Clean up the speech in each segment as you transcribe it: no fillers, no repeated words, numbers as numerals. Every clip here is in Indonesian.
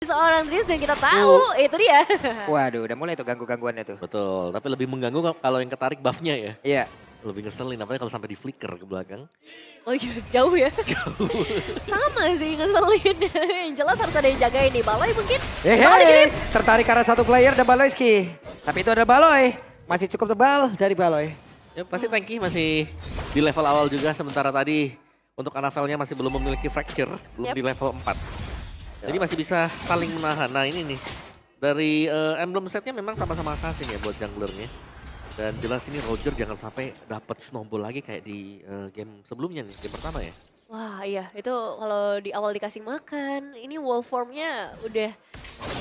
seorang Dreams dan kita tahu itu dia. Waduh, udah mulai tuh ganggu-gangguannya tuh. Betul, tapi lebih mengganggu kalau yang ketarik buffnya ya. Iya. Lebih ngeselin, apalagi kalau sampai di flicker ke belakang. Oh iya, jauh ya. Sama sih ngeselin. Yang jelas harus ada yang jagain nih. Baloy mungkin. Hehe, tertarik karena satu player dan Baloyski. Tapi itu ada Baloy. Masih cukup tebal dari Baloy. Ya pasti tanky masih di level awal juga, sementara tadi untuk Anavelnya masih belum memiliki fracture, belum di level 4. Jadi masih bisa saling menahan. Nah ini nih, dari emblem setnya memang sama-sama assassin ya buat junglernya. Dan jelas ini Roger jangan sampai dapat snowball lagi kayak di game sebelumnya nih, game pertama ya. Wah iya, itu kalau di awal dikasih makan, ini wall formnya udah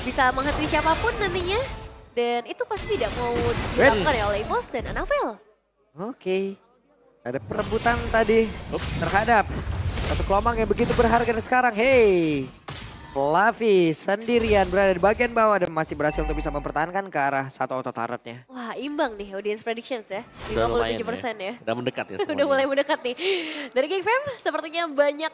bisa menghati siapapun nantinya. Dan itu pasti tidak mau dilakukan ya oleh EVOS dan Anavel. Oke. Ada perebutan tadi terhadap satu kelompok yang begitu berharga dan sekarang. Hey, Fluffy sendirian berada di bagian bawah dan masih berhasil untuk bisa mempertahankan ke arah satu auto turretnya. Wah imbang nih audience predictions ya. Udah 57% ya. Udah mendekat ya semuanya. Udah mulai mendekat nih. Dari Geek Fam sepertinya banyak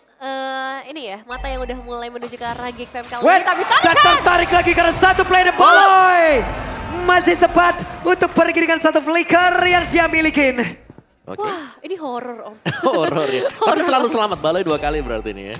ini ya, mata yang udah mulai menuju ke arah Geek Fam kali ini. Tapi dan tertarik lagi karena satu player Baloy masih sempat untuk pergi dengan satu flicker yang dia milikin. Oke. Wah ini horror om. Horor ya. Tapi selalu selamat Baloy 2 kali berarti ini ya.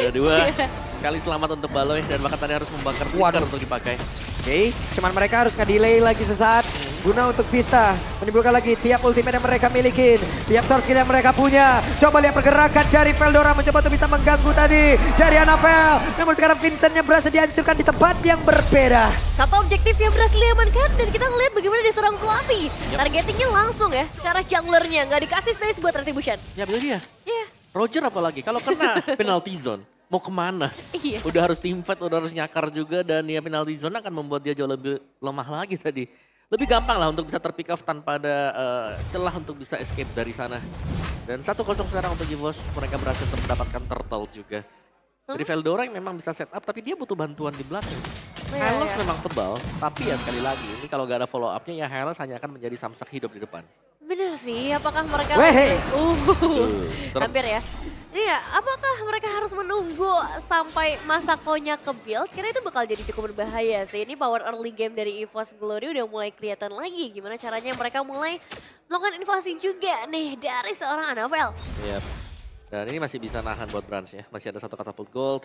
Udah 2 kali selamat untuk Baloy dan bahkan tadi harus membakar flicker untuk dipakai. Oke, cuman mereka harus nge-delay lagi sesaat guna untuk bisa menimbulkan lagi tiap ultimate yang mereka milikin, tiap source skill yang mereka punya. Coba lihat pergerakan dari Veldora mencoba untuk bisa mengganggu tadi dari Anavel. Namun sekarang Vincentnya berhasil dihancurkan di tempat yang berbeda. Satu objektif yang berhasil diamankan dan kita ngeliat bagaimana dia seorang Fluffy. Targetingnya langsung ya ke arah junglernya, nggak dikasih space buat Retribution. Ya betul dia. Iya. Roger apalagi, kalau kena penalty zone, mau kemana? Iya. Udah harus team fight, udah harus nyakar juga dan ya penalty zone akan membuat dia jauh lebih lemah lagi tadi. Lebih gampang lah untuk bisa terpick off tanpa ada celah untuk bisa escape dari sana. Dan 1-0 sekarang untuk EVOS, mereka berhasil mendapatkan turtle juga. Dari Veldora yang memang bisa setup tapi dia butuh bantuan di belakang. Hylos memang tebal, tapi ya sekali lagi ini kalau gak ada follow up-nya ya Hylos hanya akan menjadi samsak hidup di depan. Bener sih, apakah mereka hampir ya. Iya, apakah mereka harus menunggu sampai Masakonya ke build? Kira itu bakal jadi cukup berbahaya sih. Ini power early game dari EVOS Glory udah mulai kelihatan lagi. Gimana caranya mereka mulai melakukan invasi juga nih dari seorang Anavel. Yep. Dan ini masih bisa nahan buat Brans ya. Masih ada satu katapult gold.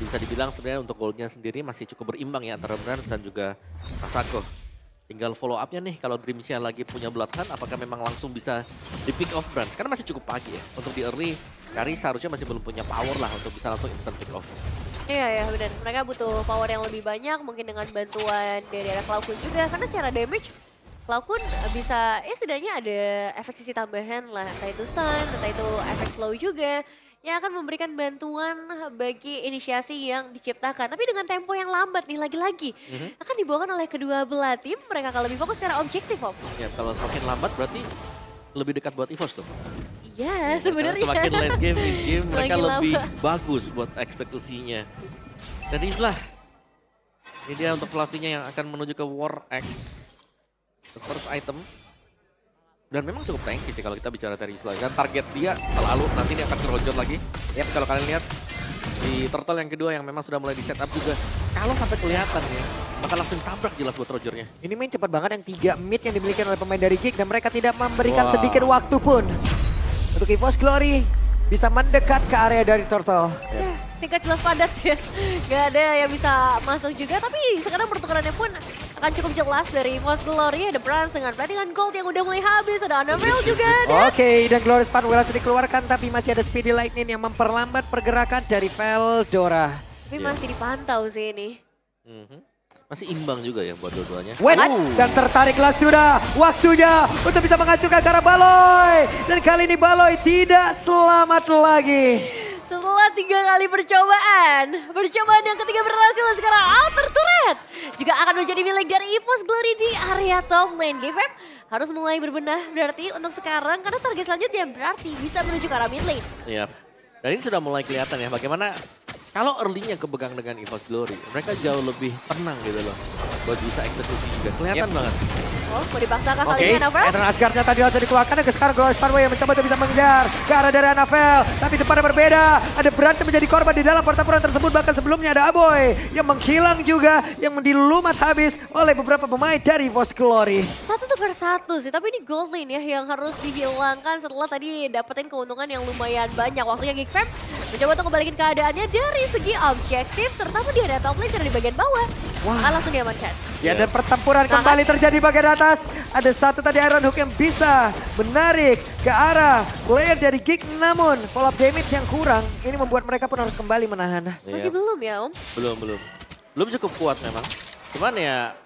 Bisa dibilang sebenarnya untuk goldnya sendiri masih cukup berimbang ya antara Brans dan juga Masako. Tinggal follow up-nya nih, kalau Dreamsnya lagi punya Blood Hunt, apakah memang langsung bisa di-pick off Brans? Karena masih cukup pagi ya, untuk di early, Kari seharusnya masih belum punya power lah untuk bisa langsung instant pick off. Iya ya benar, mereka butuh power yang lebih banyak, mungkin dengan bantuan dari arah Cloud juga, karena secara damage, Cloud bisa, setidaknya ada efek sisi tambahan lah, entah itu stun, entah itu efek slow juga, yang akan memberikan bantuan bagi inisiasi yang diciptakan. Tapi dengan tempo yang lambat nih, lagi-lagi akan dibawakan oleh kedua belah tim, mereka akan lebih fokus karena objektif, Om. Ya, kalau semakin lambat berarti lebih dekat buat EVOS tuh. Iya, sebenarnya. Semakin late game, mid game, mereka Semakin lebih lama. bagus buat eksekusinya. Dan Islah, ini dia untuk Fluffy-nya yang akan menuju ke War X. The first item. Dan memang cukup tanky sih kalau kita bicara dari Islah. Dan target dia selalu nanti dia akan ke Roger lagi. Ya kalau kalian lihat di turtle yang kedua yang memang sudah mulai di setup juga. Kalau sampai kelihatan ya, bakal langsung tabrak jelas buat Rogernya. Ini main cepat banget yang 3 mid yang dimiliki oleh pemain dari Geek dan mereka tidak memberikan sedikit waktu pun. Untuk EVOS Glory bisa mendekat ke area dari Turtle. Singkat jelas padat ya, gak ada yang bisa masuk juga. Tapi sekarang pertukarannya pun akan cukup jelas dari EVOS Glory. Ada Brans dengan platinum gold yang udah mulai habis, ada Anavel juga. Oke, dan Glorious Span berhasil dikeluarkan tapi masih ada Speedy Lightning yang memperlambat pergerakan dari Veldora. Tapi masih dipantau sih ini. Masih imbang juga ya buat dua-duanya. Dan tertariklah sudah waktunya untuk bisa menghancurkan ke arah Baloy. Dan kali ini Baloy tidak selamat lagi. Setelah 3 kali percobaan yang ketiga berhasil sekarang outer turret juga akan menjadi milik dari EVOS Glory di area top lane. GFM harus mulai berbenah berarti untuk sekarang karena target selanjutnya berarti bisa menuju ke arah mid lane. Iya. Dan ini sudah mulai kelihatan ya bagaimana kalau early-nya kepegang dengan EVOS Glory, mereka jauh lebih tenang gitu loh. Buat bisa eksekusi juga, kelihatan banget. Oh, mau dipaksakan kali Oke, ini Anavel? Eternal Asgard-nya tadi langsung dikeluarkan ke sekarang Glorious Pathway yang mencoba untuk bisa mengejar ke arah dari Anavel. Tapi depannya berbeda, ada Brans yang menjadi korban di dalam pertempuran tersebut. Bahkan sebelumnya ada Aboy yang menghilang juga, yang dilumat habis oleh beberapa pemain dari EVOS Glory. 1-1 sih, tapi ini gold lane ya yang harus dihilangkan setelah tadi dapetin keuntungan yang lumayan banyak. Waktunya Geek Fam mencoba untuk kembalikan keadaannya dari segi objektif, terutama di area top lane karena di bagian bawah. Wah. Langsung diamankan. Ya, dan pertempuran kembali terjadi bagian atas. Ada satu tadi Iron Hook yang bisa menarik ke arah player dari Geek, namun follow up damage yang kurang. Ini membuat mereka pun harus kembali menahan. Masih Iya. belum ya Om? Belum cukup kuat memang. Cuman ya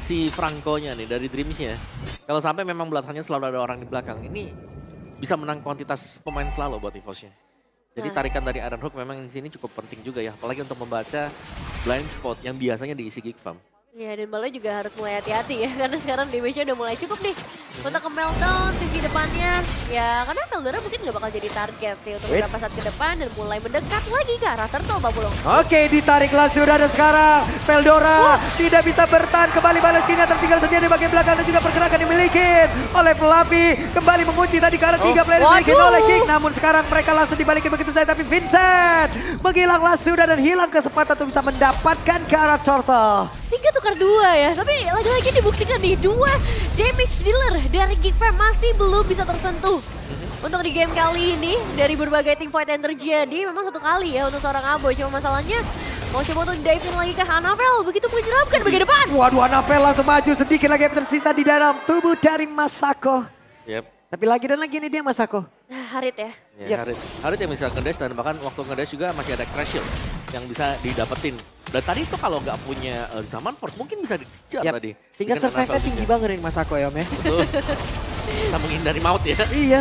si Franco-nya nih dari Dreams-nya, kalau sampai memang belakangnya selalu ada orang di belakang, ini bisa menang kuantitas pemain selalu buat EVOS-nya. Jadi tarikan dari Iron Hook memang di sini cukup penting juga ya, apalagi untuk membaca blind spot yang biasanya diisi Geek Fam. Ya, dan Balo juga harus mulai hati-hati ya, karena sekarang damage-nya udah mulai cukup nih. Untuk ke Meltdown, sisi depannya, ya karena Veldora mungkin nggak bakal jadi target sih untuk beberapa saat ke depan dan mulai mendekat lagi ke arah Turtle, Pak Pulung. Oke, ditariklah sudah dan sekarang Veldora tidak bisa bertahan, kembali balas kinya tertinggal saja di bagian belakang dan juga pergerakan dimiliki oleh Fluffy. Kembali mengunci tadi ke arah 3 player dimiliki oleh King, namun sekarang mereka langsung dibalikin begitu saja, tapi Vincent menghilanglah sudah dan hilang kesempatan untuk bisa mendapatkan ke arah Turtle. 3-2 ya, tapi lagi-lagi dibuktikan nih 2 damage dealer dari Geek Fam masih belum bisa tersentuh. Untuk di game kali ini, dari berbagai team fight yang terjadi, memang satu kali ya untuk seorang Aboy. Cuma masalahnya, mau coba untuk dive in lagi ke Anavel, begitu menyeramkan bagian depan. Waduh, Anavel langsung maju, sedikit lagi yang tersisa di dalam tubuh dari Masako. Yep. Tapi lagi dan lagi ini dia Masako. Harit ya. Ya, Harit yang bisa ngedash dan bahkan waktu ngedash juga masih ada crash shield yang bisa didapetin. Dan tadi itu kalau nggak punya zaman force mungkin bisa dikejar tadi. Tingkat Dengan survive-nya tinggi banget nih Masako ya Om ya. Betul. Bisa menghindari maut ya. Iya.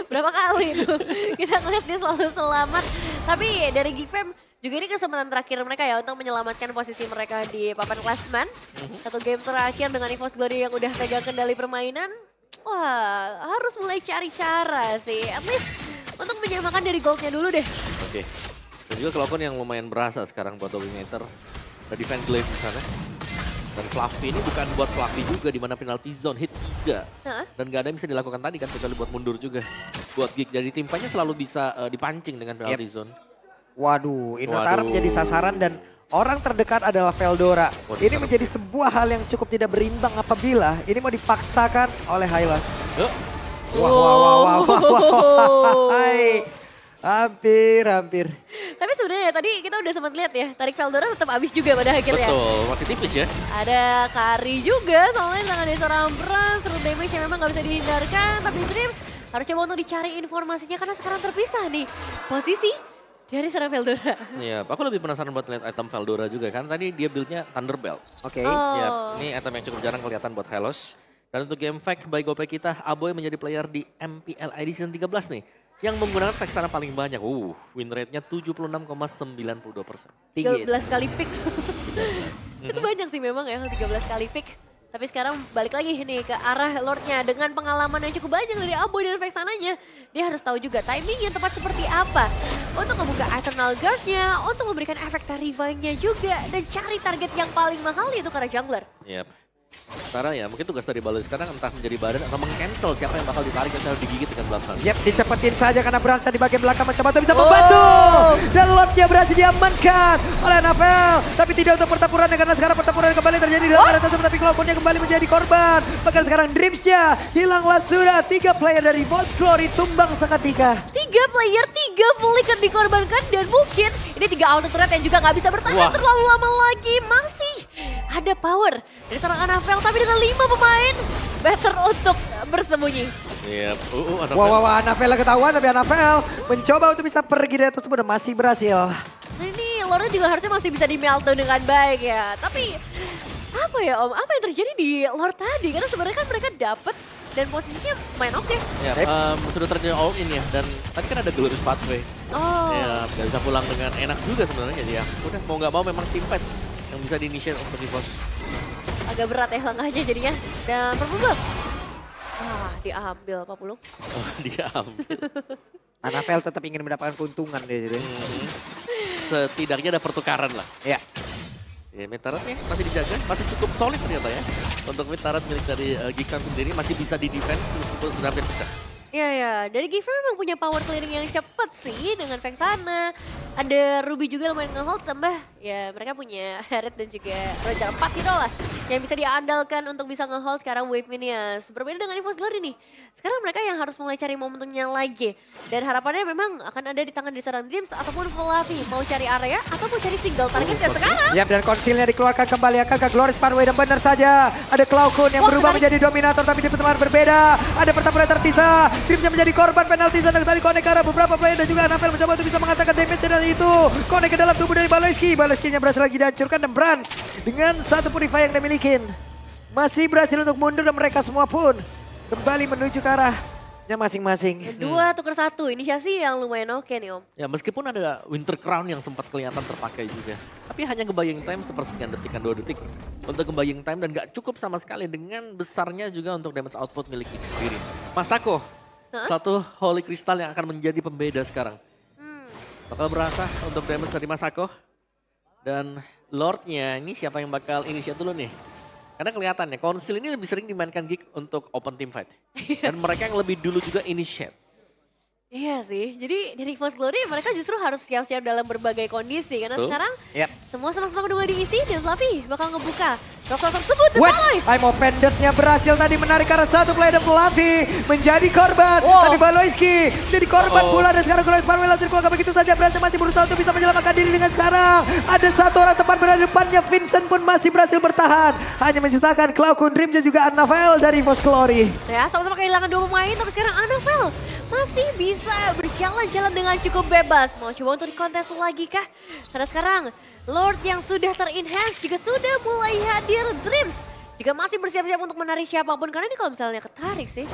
Berapa kali itu kita ngeliat dia selalu selamat. Tapi dari Geek Fam juga ini kesempatan terakhir mereka ya untuk menyelamatkan posisi mereka di papan klasmen. Satu game terakhir dengan EVOS Glory yang udah pegang kendali permainan. Wah, harus mulai cari cara sih. At least untuk menyamakan dari goldnya dulu deh. Oke. Dan juga Cloud yang lumayan berasa sekarang buat Dominator. Ada defense glaive di sana. Dan Fluffy ini bukan buat Fluffy juga, di mana penalty zone hit 3. Dan gak ada yang bisa dilakukan tadi kan, kecuali buat mundur juga. Buat Geek dari tim fight-nya selalu bisa dipancing dengan penalty zone. Waduh, Inotara menjadi sasaran dan orang terdekat adalah Veldora. Ini menjadi sebuah hal yang cukup tidak berimbang apabila ini mau dipaksakan oleh Hylas. Wah. Hampir. Tapi sebenarnya tadi kita udah sempat lihat ya, tarik Veldora tetap habis juga pada akhirnya. Betul, masih tipis ya. Ada Kari juga, soalnya tangan dari seorang Brans, seru damage yang memang gak bisa dihindarkan. Tapi Dreams harus coba untuk dicari informasinya karena sekarang terpisah nih posisi dari seorang Veldora. Iya, aku lebih penasaran buat lihat item Veldora juga kan. Tadi dia build-nya Thunderbelt. Oke. Ya, ini item yang cukup jarang kelihatan buat Hylos. Dan untuk game fact by Gopay kita, Aboy menjadi player di MPLID Season 13 nih. Yang menggunakan fact sana paling banyak. Win rate-nya 76,92%. 13 kali pick. Cukup banyak sih memang ya, 13 kali pick. Tapi sekarang balik lagi nih ke arah Lordnya dengan pengalaman yang cukup banyak dari Aboy dan fact sananya. Dia harus tahu juga timing yang tepat seperti apa. Untuk membuka Eternal Guard-nya, untuk memberikan efek revive-nya juga. Dan cari target yang paling mahal yaitu karena jungler. Yap. Sekarang ya mungkin tugas dari Balo sekarang entah menjadi badan atau meng-cancel siapa yang bakal ditarik dan digigit dengan belakang. Yap, dicepetin saja karena Branca di bagian belakang mencoba untuk bisa membantu. Dan Lordnya berhasil diamankan oleh Anavel. Tapi tidak untuk pertempuran karena sekarang pertempuran kembali terjadi dalam area tersebut. Tapi Cloudnya kembali menjadi korban. Bahkan sekarang Dreams-nya hilanglah sudah. 3 player dari EVOS Glory tumbang seketika. 3 player, 3 flicker dikorbankan dan mungkin ini 3 auto turret yang juga nggak bisa bertahan terlalu lama lagi. Masih ada power dari seorang Anavel tapi dengan 5 pemain better untuk bersembunyi. Iya, Wah, Anavel ketahuan tapi Anavel mencoba untuk bisa pergi dari tersebut dan masih berhasil. Nah ini Lordnya juga harusnya masih bisa di meltdown dengan baik ya. Tapi apa ya Om, apa yang terjadi di Lord tadi? Karena sebenarnya kan mereka dapet dan posisinya main oke. Ya, sudah terjadi all in ya dan tadi kan ada Glorious Pathway. Ya, gak bisa pulang dengan enak juga sebenarnya jadi ya. Udah mau nggak mau memang tim fight yang bisa di-initiate untuk EVOS. Agak berat ya langkahnya jadinya. Dan Purple Buff. Diambil Pak Pulung. Diambil. Anafel tetap ingin mendapatkan keuntungan deh. Setidaknya ada pertukaran lah. Ya. Ya, Metaratnya masih dijaga, masih cukup solid ternyata ya. Untuk Metarat milik dari Geekam sendiri masih bisa di defense meskipun sudah hampir pecah. Iya ya, dari Giver memang punya power clearing yang cepet sih dengan Vexana. Ada Ruby juga lumayan nge-hold, tambah ya mereka punya Herald dan juga Roger 4 hero lah. Yang bisa diandalkan untuk bisa nge-hold ke arah Wave Minions. Berbeda dengan EVOS Glory nih, sekarang mereka yang harus mulai cari momentumnya lagi. Dan harapannya memang akan ada di tangan dari seorang Dreams ataupun Fluffy. Mau cari area atau mau cari single target dan sekarang. Yap, dan konsilnya dikeluarkan kembali akan ke Glorious Pathway dan benar saja. Ada Cloudcon yang berubah menjadi dominator tapi di pertemuan berbeda. Ada pertempuran terpisah. Dreams yang menjadi korban penalti sana tadi connect ke arah beberapa player dan juga Anafel mencoba untuk bisa mengatakan damage dari itu. Connect ke dalam tubuh dari Baloyski. Baloyski-nya berhasil lagi dihancurkan dan Brans dengan satu purify yang dimiliki masih berhasil untuk mundur dan mereka semua pun kembali menuju ke arahnya masing-masing. Dua tuker satu, inisiasi yang lumayan oke nih Om. Ya meskipun ada Winter Crown yang sempat kelihatan terpakai juga. Tapi hanya ngebayang time sepersekian detikan 2 detik. Untuk ngebayang time dan gak cukup sama sekali dengan besarnya juga untuk damage output milik ini sendiri. Masako, satu Holy Crystal yang akan menjadi pembeda sekarang. Bakal berasa untuk damage dari Masako. Dan Lordnya ini siapa yang bakal initiate dulu nih? Karena kelihatannya konsil ini lebih sering dimainkan Geek untuk open team fight. Dan mereka yang lebih dulu juga initiate. Iya sih, jadi dari EVOS Glory mereka justru harus siap-siap dalam berbagai kondisi. Karena sekarang semua sama-sama udah diisi dan Fluffy bakal ngebuka dokter tersebut. I'm offended-nya berhasil tadi menarik arah satu player dan Fluffy menjadi korban. Tapi Baloyski jadi korban pula dan sekarang Glorious Pathway langsung keluar begitu saja. Brans masih berusaha untuk bisa menyelamatkan diri dengan sekarang. Ada satu orang tepat berada di depannya, Vincent pun masih berhasil bertahan. Hanya menyisakan Cloudcon, Dream dan juga Anafel dari EVOS Glory. Ya sama-sama kehilangan 2 pemain tapi sekarang Anafel masih bisa berjalan-jalan dengan cukup bebas. Mau coba untuk dikontes lagi kah? Karena sekarang Lord yang sudah ter-enhance juga sudah mulai hadir. Dreams juga masih bersiap-siap untuk menarik siapapun. Karena ini kalau misalnya ketarik sih,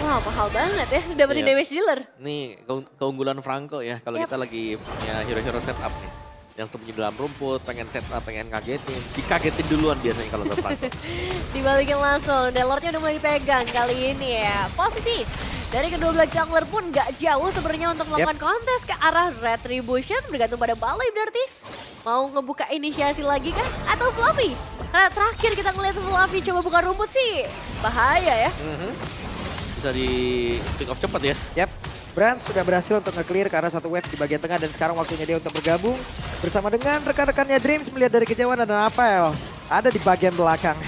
wah mahal banget ya dapetin damage dealer. Ini keunggulan Franco ya kalau kita lagi punya hero-hero setup nih. Yang sembunyi dalam rumput, pengen setup, pengen ngagetin. Dikagetin duluan biasanya kalau ada Franco. Dibalikin langsung, dan Lordnya udah mulai dipegang kali ini ya. Posisi dari kedua belah jungler pun gak jauh sebenarnya untuk melakukan kontes ke arah Retribution. Bergantung pada Balai berarti. Mau ngebuka inisiasi lagi kah? Atau Fluffy? Karena terakhir kita ngeliat Fluffy coba buka rumput sih. Bahaya ya. Bisa di pick off cepat ya. Yap, Brans sudah berhasil untuk nge-clear ke arah satu wave di bagian tengah. Dan sekarang waktunya dia untuk bergabung bersama dengan rekan-rekannya Dreams. Melihat dari kejauhan ada Anafel ada di bagian belakang.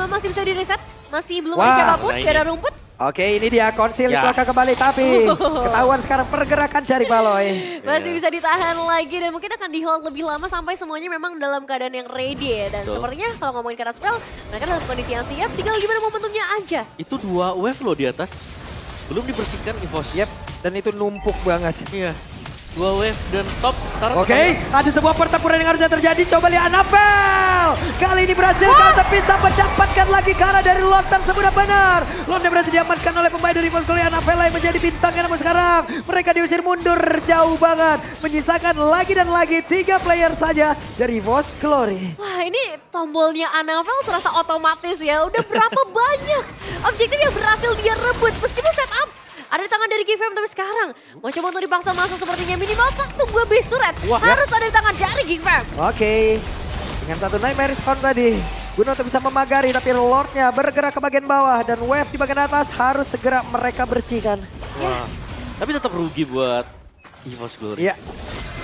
Masih bisa di reset. Masih belum ada siapapun, gak ada rumput. Oke, ini dia konsil dikeluarkan kembali, tapi ketahuan sekarang pergerakan dari Baloy. Masih bisa ditahan lagi dan mungkin akan di-hold lebih lama sampai semuanya memang dalam keadaan yang ready ya. Dan sepertinya kalau ngomongin ke arah spell, mereka dalam kondisi yang siap, tinggal gimana momentumnya aja. Itu 2 wave loh di atas, belum dibersihkan EVOS. Yep, dan itu numpuk banget. Iya, 2 wave dan top. Oke, ada sebuah pertempuran yang harusnya terjadi. Coba lihat Anafel. Kali ini berhasil counter bisa mendapatkan lagi kalah dari Lord tersebut benar. Lordnya berhasil diamankan oleh pemain dari EVOS Glory. Anafel yang menjadi bintangnya, namun sekarang mereka diusir mundur jauh banget. Menyisakan lagi dan lagi 3 player saja dari EVOS Glory. Wah, ini tombolnya Anafel terasa otomatis ya. Udah berapa banyak objektif yang berhasil dia rebut meskipun setup ada di tangan dari Gifem, tapi sekarang mau coba untuk dipaksa masuk sepertinya minimal 1 buah base turret. Harus ada di tangan dari Gifem. Oke, dengan satu nightmare spawn tadi, Guna untuk bisa memagari, tapi Lordnya bergerak ke bagian bawah dan wave di bagian atas harus segera mereka bersihkan. Wah, tapi tetap rugi buat EVOS Glory. Iya.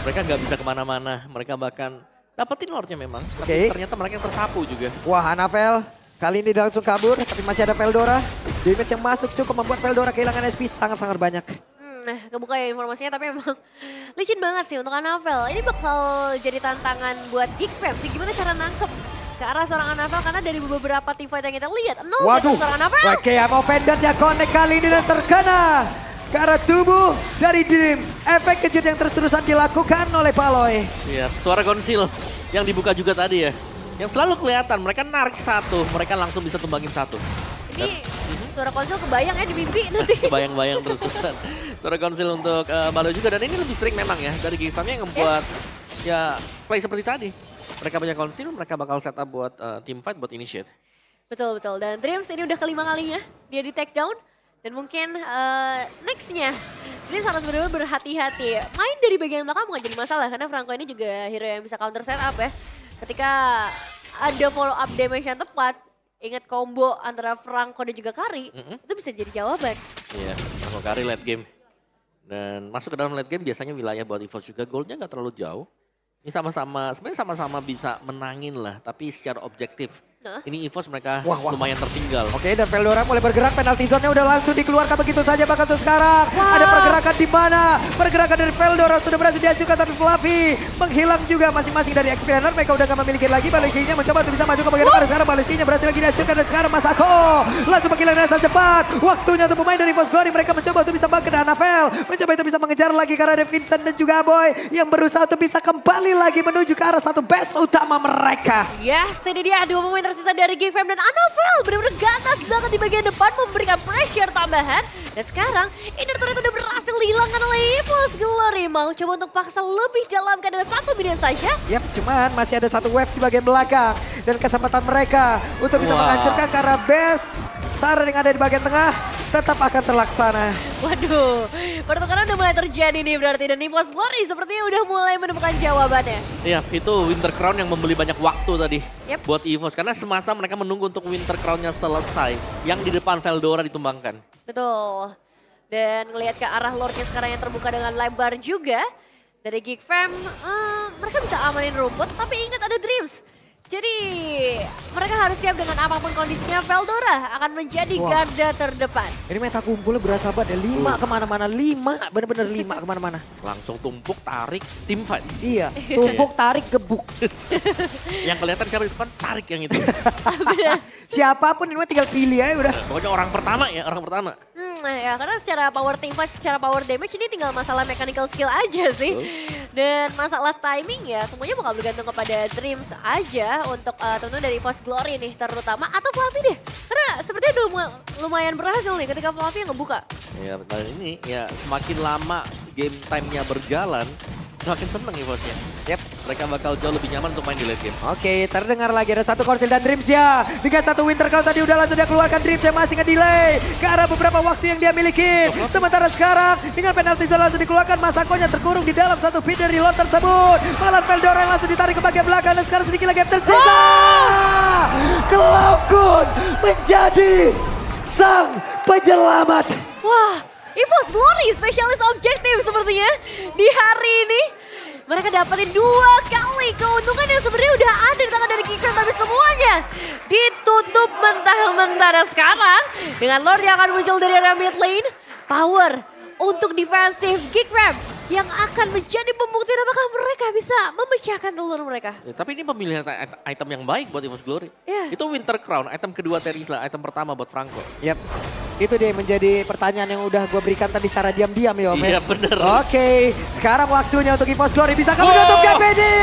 Mereka nggak bisa kemana-mana, mereka bahkan dapetin Lordnya memang, tapi ternyata mereka yang tersapu juga. Wah, Anafel kali ini langsung kabur, tapi masih ada Veldora. Damage yang masuk cukup membuat Veldora kehilangan SP sangat-sangat banyak. Nah, kebuka ya informasinya, tapi emang licin banget sih untuk Anafel. Ini bakal jadi tantangan buat Geekfam sih, gimana cara nangkep ke arah seorang Anafel, karena dari beberapa team fight yang kita lihat, seorang Anafel. Oke, offender-nya connect kali ini dan terkena ke arah tubuh dari Dreams. Efek kejut yang terus-terusan dilakukan oleh Baloy. Iya, suara konsil yang dibuka juga tadi ya. Yang selalu kelihatan, mereka narik satu, mereka langsung bisa tumbangin satu. Ini suara konsil kebayang ya di mimpi nanti. Kebayang-bayang terus-terusan. Suara konsil untuk Baloy juga, dan ini lebih sering memang ya dari Gifamnya yang membuat ya play seperti tadi. Mereka punya konsil, mereka bakal setup buat team fight, buat initiate. Betul-betul, dan Dreams ini udah kelima kalinya dia di take down. Dan mungkin nextnya Ini harus benar-benar berhati-hati. Main dari bagian belakang bukan jadi masalah karena Franco ini juga hero yang bisa counter setup ya. Ketika ada follow up damage yang tepat, ingat combo antara Franco dan juga Kari, itu bisa jadi jawaban. Iya, Franco Kari late game. Dan masuk ke dalam late game biasanya wilayah buat EVOS juga goalnya nggak terlalu jauh. Ini sama-sama, sebenarnya sama-sama bisa menangin lah, tapi secara objektif. Ini EVOS mereka lumayan tertinggal. Oke, dan Veldora mulai bergerak, penalti zone-nya udah langsung dikeluarkan begitu saja bahkan tuh sekarang. Ada pergerakan di mana? Pergerakan dari Veldora sudah berhasil diajukan tapi Fluffy menghilang juga masing-masing dari Explainer. Mereka udah gak memiliki lagi, Balesinya mencoba untuk bisa maju ke bagian depan. Sekarang Balesinya berhasil lagi diajukan dan sekarang Masako langsung menghilang dengan sangat cepat. Waktunya untuk pemain dari EVOS Glory, mereka mencoba untuk bisa bangkit dan Anavel mencoba itu bisa mengejar lagi karena ada Vincent dan juga Boy yang berusaha untuk bisa kembali lagi menuju ke arah satu base utama mereka. Yes, ini dia dua pemain tersisa dari Gigfam dan Anavel. Benar-benar ganas banget di bagian depan memberikan pressure tambahan. Dan sekarang Inner Turret udah berhasil dihilangkan oleh EVOS Glory. Mau coba untuk paksa lebih dalam keadaan 1 minion saja. Yap, cuman masih ada satu wave di bagian belakang. Dan kesempatan mereka untuk bisa menghancurkan karena base Tara yang ada di bagian tengah tetap akan terlaksana. Waduh, pertukaran udah mulai terjadi nih berarti. Dan EVOS Glory sepertinya udah mulai menemukan jawabannya. Iya, itu Winter Crown yang membeli banyak waktu tadi Yep. buat EVOS. Karena semasa mereka menunggu untuk Winter Crown-nya selesai. Yang di depan Veldora ditumbangkan. Betul. Dan ngelihat ke arah Lord-nya sekarang yang terbuka dengan lebar juga. Dari Gigfam, mereka bisa amanin rumput tapi ingat ada Dreams. Jadi mereka harus siap dengan apapun kondisinya. Veldora akan menjadi garda terdepan. Ini meta kumpulnya berasa banget ya, 5 kemana-mana, 5, bener-bener 5 kemana-mana. Langsung tumpuk, tarik, tim fight. Iya, tumpuk, tarik, gebuk. Yang kelihatan siapa di depan, tarik yang itu. Siapapun ini mah tinggal pilih aja udah. Pokoknya orang pertama ya, orang pertama. Ya karena secara power team fight, secara power damage ini tinggal masalah mechanical skill aja sih. Dan masalah timing ya semuanya bakal bergantung kepada Dreams aja untuk tentu dari EVOS Glory nih terutama atau Fluffy deh. Karena sepertinya udah lumayan berhasil nih ketika Fluffy yang ngebuka. Ya betul, ini ya semakin lama game time-nya berjalan, semakin seneng EVOS-nya. Yep. Mereka bakal jauh lebih nyaman untuk main di late game. Oke, terdengar lagi ada satu Corsil dan Dreams ya. Dengan satu Winter Crown tadi udah langsung dia keluarkan Dreams yang masih nge-delay ke arah beberapa waktu yang dia miliki. Sementara sekarang dengan penalti zone langsung dikeluarkan, Masakonya terkurung di dalam satu pin dari lot tersebut. Malah Veldora yang langsung ditarik ke bagian belakang dan sekarang sedikit lagi yang tersisa. Cloud9 menjadi sang penyelamat. Wah, EVOS Glory spesialis objektif sepertinya di hari ini. Mereka dapetin 2 kali keuntungan yang sebenarnya udah ada di tangan dari Gigfam, tapi semuanya ditutup mentah-mentah. Dan sekarang dengan Lord yang akan muncul dari area mid lane, power untuk defensif Gigfam yang akan menjadi pembuktian apakah mereka bisa memecahkan telur mereka. Ya, tapi ini pemilihan item yang baik buat EVOS Glory. Yeah. Itu Winter Crown, item kedua Terisla, item pertama buat Franco. Yap. Itu dia yang menjadi pertanyaan yang udah gue berikan tadi secara diam-diam ya Om. Iya bener. Oke, sekarang waktunya untuk EVOS Glory bisa kamu menutup game ini.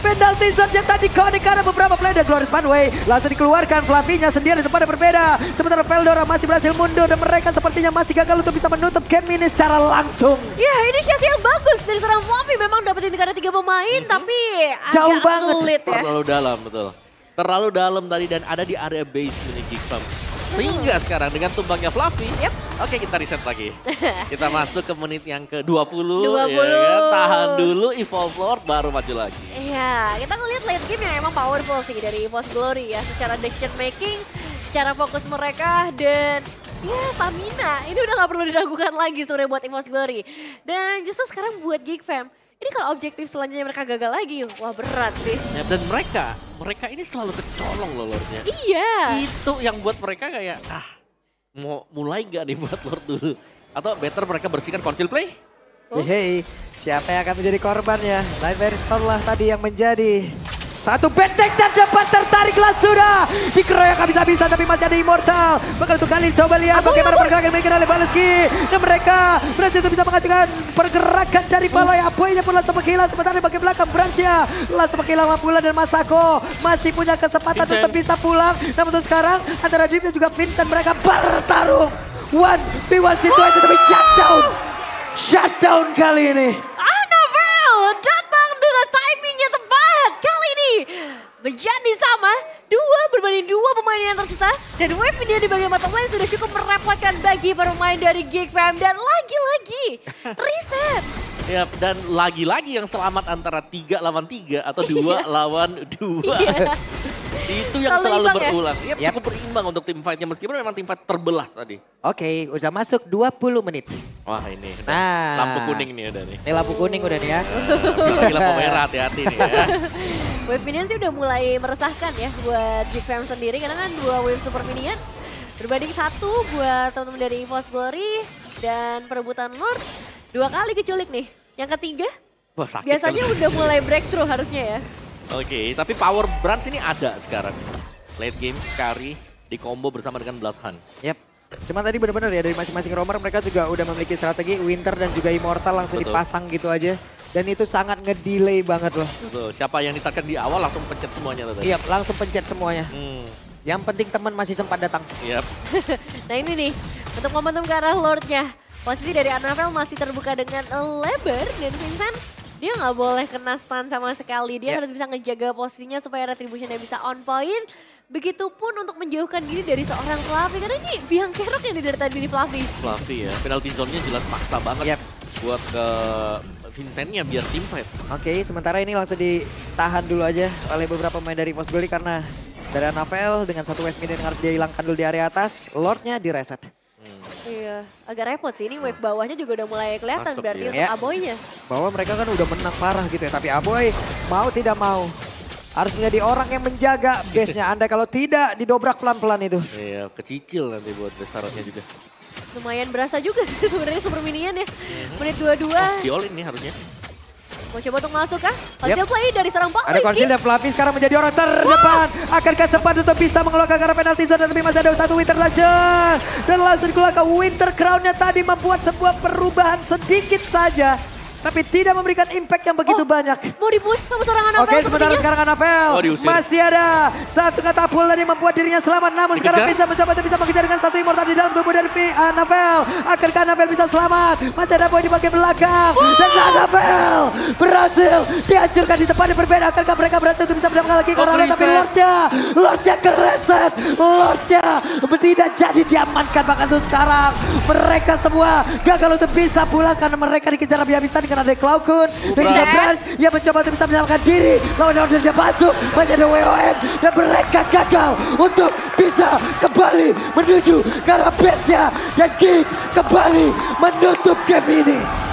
Penalti zone yang tadi connect karena beberapa play dan Glorious Runway langsung dikeluarkan. Fluffy-nya sendiri tempat yang berbeda. Sementara Veldora masih berhasil mundur dan mereka sepertinya masih gagal untuk bisa menutup game ini secara langsung. Ya inisiasi yang bagus dari seorang Fluffy, memang dapetin karena 3 pemain tapi Jauh agak banget. sulit ya. Terlalu dalam, betul. Terlalu dalam tadi dan ada di area base milik Gigfam. Sehingga sekarang dengan tumbangnya Fluffy, oke kita reset lagi. Kita masuk ke menit yang ke-20. 20. Ya kan? Tahan dulu Evolve Lord baru maju lagi. Iya, kita ngeliat late game yang emang powerful sih dari EVOS Glory ya. Secara decision making, secara fokus mereka dan ya stamina. Ini udah gak perlu diragukan lagi sebenarnya buat EVOS Glory. Dan justru sekarang buat Gigfam, ini kalau objektif selanjutnya mereka gagal lagi, wah berat sih. Ya, dan mereka ini selalu kecolong loh Lordnya. Iya. Itu yang buat mereka kayak, mau mulai gak nih buat Lord dulu? Atau better mereka bersihkan konsil play? Hei, siapa yang akan menjadi korban ya? Nightmare Storm lah tadi yang menjadi satu benteng dan dapat tertarik sudah. Dikeroyok habis-habisan tapi masih ada Immortal. Bakal itu kali coba lihat bagaimana pergerakan mereka oleh Baleski. Dan mereka berhasil untuk bisa mengajukan pergerakan dari Balai. Apoynya pun langsung menghilang. Sementara di bagian belakang Brancia langsung menghilang pula dan Masako masih punya kesempatan untuk bisa pulang. Namun untuk sekarang antara Dream dan juga Vincent mereka bertarung. 1v1 situasi tapi shutdown. Shutdown kali ini. Anavel datang dengan timing yang tepat. Kali ini menjadi sama. 2 pemain yang tersisa. Dan Wave ini di bagian bottom lane sudah cukup merepotkan bagi pemain dari Geek Fam. Dan lagi-lagi reset. Ya, dan lagi-lagi yang selamat antara 3 lawan 3 atau 2 lawan 2. Itu yang selalu imbang berulang. Ya, cukup berimbang untuk tim fight-nya meskipun memang tim fight terbelah tadi. Oke, udah masuk 20 menit. Wah ini, Nah. lampu kuning nih udah nih. Ini lampu kuning udah nih ya. Lagi lampu merah, hati-hati nih ya. Wave Minion sih udah mulai meresahkan ya buat Geek Fam sendiri. Karena kan 2 Wave Super Minion berbanding 1 buat teman-teman dari EVOS Glory. Dan perebutan Lord 2 kali keculik nih. Yang ketiga Wah, sakit biasanya kalau udah sakit. mulai breakthrough harusnya ya. Oke, tapi power branch ini ada sekarang. Late game, Kari di combo bersama dengan Bloodhound. Yap. Cuma tadi benar-benar ya dari masing-masing roamer mereka juga udah memiliki strategi Winter dan juga Immortal langsung Betul. dipasang gitu aja. Dan itu sangat ngedelay banget loh. Betul, siapa yang ditekan di awal langsung pencet semuanya tadi. Iya, langsung pencet semuanya. Yang penting teman masih sempat datang. Yap. Nah ini nih, untuk momentum ke arah Lordnya. Posisi dari Annabelle masih terbuka dengan lebar dan Vincent dia nggak boleh kena stun sama sekali. Dia harus bisa ngejaga posisinya supaya retributionnya bisa on point. Begitupun untuk menjauhkan diri dari seorang Fluffy. Karena ini biang kerok yang dari tadi di Fluffy. Fluffy ya, penalty zone-nya jelas paksa banget buat ke Vincent-nya biar team fight. Oke, sementara ini langsung ditahan dulu aja oleh beberapa pemain dari EVOS Glory karena dari Annabelle dengan 1 wave minion yang harus dia hilangkan dulu di area atas, Lordnya di reset. Iya, agak repot sih. Ini wave bawahnya juga udah mulai kelihatan Masuk, berarti iya. untuk Aboynya. Bahwa mereka kan udah menang parah gitu ya, tapi Aboy mau tidak mau harus menjadi orang yang menjaga base-nya. Anda kalau tidak didobrak pelan-pelan itu. Iya, kecicil nanti buat Destarotnya juga. Lumayan berasa juga sih sebenarnya Super Minion ya. Menit 22. Di all ini harusnya. Mau coba untuk masuk kah? Conceal play dari seorang Pak Ada Conceal dan Fluffy sekarang menjadi orang terdepan. Akankah sempat untuk bisa mengeluarkan karena penalti zone, tapi masih ada 1 Winter Legend. Dan langsung dikeluarkan Winter Crown-nya tadi membuat sebuah perubahan sedikit saja. Tapi tidak memberikan impact yang begitu banyak. Mau di-push sama seorang Annabelle Oke, sementara sepertinya. sekarang Annabelle diusir. masih ada 1 katapul tadi membuat dirinya selamat. Namun sekarang Dikejar. bisa mencoba untuk bisa mengejar dengan 1 immortal di dalam tubuh dari Annabelle. Akankah Annabelle bisa selamat? Masih ada Boy di bagian belakang. Dan Annabelle berhasil dihancurkan di tempat yang berbeda. Akankah mereka berhasil untuk bisa mendapatkan lagi karena tapi Lordnya kereset. Lordnya tidak jadi diamankan bahkan untuk sekarang. Mereka semua gagal untuk bisa pulang karena mereka dikejar habis-habisan dengan ada Cloudkun dan juga Branch yang mencoba untuk bisa menyelamatkan diri. Lawan order dia masuk, masih ada WON dan mereka gagal untuk bisa kembali menuju ke arah base-nya dan Geek kembali menutup game ini.